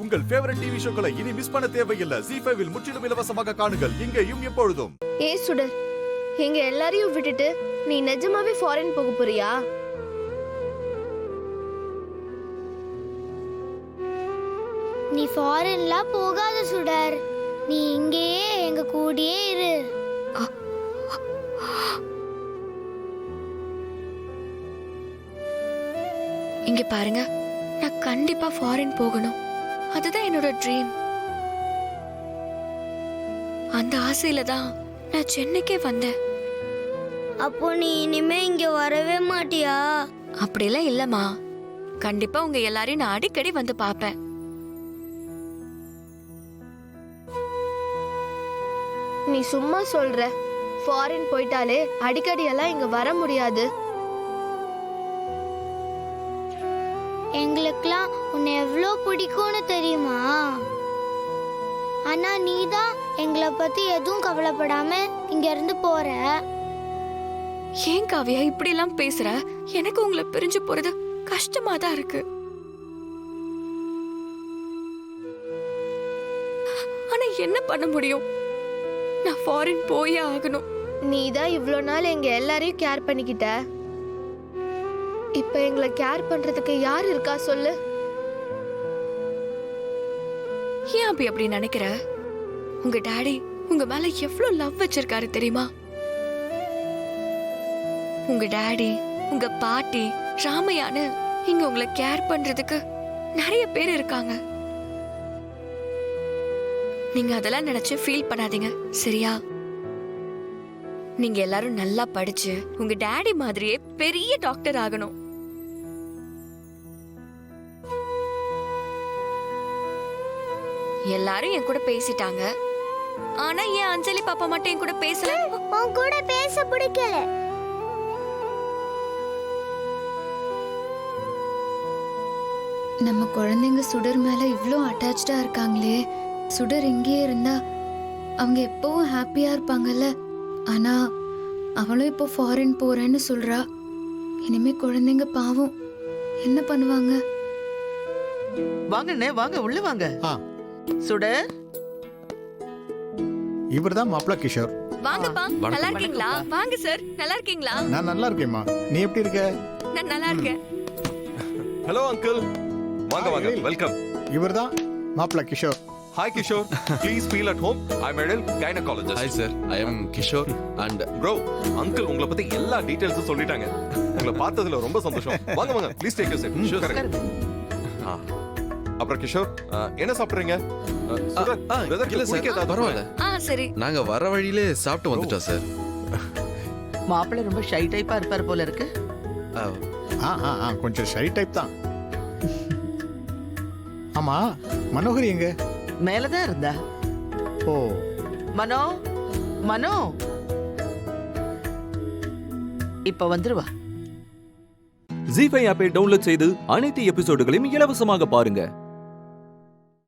உங்கள் favourite TV ஷோக்களை இனி miss பண்ண தேவையில்லை. ZEE5 இல் முற்றிலும் இலவசமாக காணுங்கள், இங்கேயும் எப்பொழுதும். ஏய் சுடர், எங்க எல்லாரையும் விட்டுட்டு நீ நிஜமாவே ஃபாரின் போக போறியா? நீ ஃபாரின்லாம் போகாத சுடர், நீ இங்கேயே எங்க கூடயே இரு. இங்க பாருங்க, நான் கண்டிப்பா ஃபாரின் போகணும். அதுதான் என்னோட ட்ரீம். அந்த ஆசையில தான் நான் சென்னைக்கே வந்தேன். அப்போ நீ இனிமே இங்க வரவே மாட்டியா? அப்படிலாம் இல்லம்மா, கண்டிப்பா உங்க எல்லாரையும் நான் அடிக்கடி வந்து பாப்பேன். நீ சும்மா சொல்ற. ஃபாரின் போயிட்டாலே அடிக்கடி எல்லாம் இங்க வர முடியாது. எங்களுக்குலாம் உன்னை எவ்வளோ பிடிக்கும்னு தெரியுமா? ஆனா நீ தான் எங்களை பத்தி எதுவும் கவலைப்படாம இங்க இருந்து போற. ஏன் காவியா இப்படி எல்லாம் பேசுற? எனக்கு உங்களை பிரிஞ்சு போறது கஷ்டமா தான் இருக்கு. ஆனா என்ன பண்ண முடியும்? நான் ஃபாரின் போயே ஆகணும். நீ தான் இவ்ளோ நாள் எங்க எல்லாரையும் கேர் பண்ணிக்கிட்ட. இப்ப எங்களை கேர் பண்றதுக்கு யார் இருக்கா சொல்லு? ஏன் அப்படி நினைக்கிற? உங்க டாடி உங்க மேல எவ்வளவு லவ் வச்சிருக்காரு தெரியுமா? உங்க டாடி, உங்க பாட்டி, ராமையான்னு இங்க உங்களை கேர் பண்றதுக்கு நிறைய பேர் இருக்காங்க. நீங்க அதெல்லாம் நினைச்சு ஃபீல் பண்ணாதீங்க, சரியா? நீங்க எல்லாரும் நல்லா படிச்சு உங்க டாடி மாதிரியே பெரிய டாக்டர் ஆகணும். எல்லாரும் என் கூட பேசிட்டாங்க. ஆனா என் அஞ்சலி பாப்பா மட்டும் என் கூட பேசல. உன் கூட பேச பிடிக்கல. நம்ம குழந்தைங்க சுடர் மேல இவ்ளோ அட்டாச்சா இருக்காங்களே. சுடர் இங்கேயே இருந்தா அவங்க எப்பவும் ஹாப்பியா இருப்பாங்கல்ல. ஆனா அவளும் இப்போ ஃபாரின் போறேன்னு சொல்றா. இனிமே குழந்தைங்க பாவம் என்ன பண்ணுவாங்க? வாங்கண்ணே, வாங்க உள்ள வாங்க. சுடர், இவர்தான் மாப்ள கிஷோர். வாங்கப்பா, நல்லா இருக்கீங்களா? வாங்க சார், நல்லா இருக்கீங்களா? நான் நல்லா இருக்கேம்மா, நீ எப்படி இருக்க? நான் நல்லா இருக்கேன். ஹலோ அங்கிள், வாங்க வாங்க, வெல்கம். இவர்தான் மாப்ள Kishore. Hi Kishore, please feel at home. I'm Adil, gynecologist. Hi sir, I am Kishore and bro, uncle உங்களை பத்தி எல்லா டீடைல்ஸும் சொல்லிட்டாங்க. உங்களை பார்த்ததுல ரொம்ப சந்தோஷம். வாங்க வாங்க, please take your seat. sure. அப்புறம் கிஷோர், என்ன சாப்பிடுறீங்க? சுடர், பிரதர் இல்ல குடிக்க சார், ஏதாவது பரவாயில்ல. சரி. நாங்க வர வழியிலே சாப்பிட்டு வந்துட்டோம் சார். மாப்பிள்ளை ரொம்ப ஷை டைப்பா இருப்பார் போல இருக்கு. கொஞ்சம் ஷை டைப் தான். ஆமா, மனோகரி எங்க? மேலதான் இருந்தா. ஓ, மனோ, மனோ இப்ப வந்துருவா. ZEE5 ஆப்பை டவுன்லோட் செய்து அனைத்து எபிசோடுகளையும் இலவசமாக பாருங்க.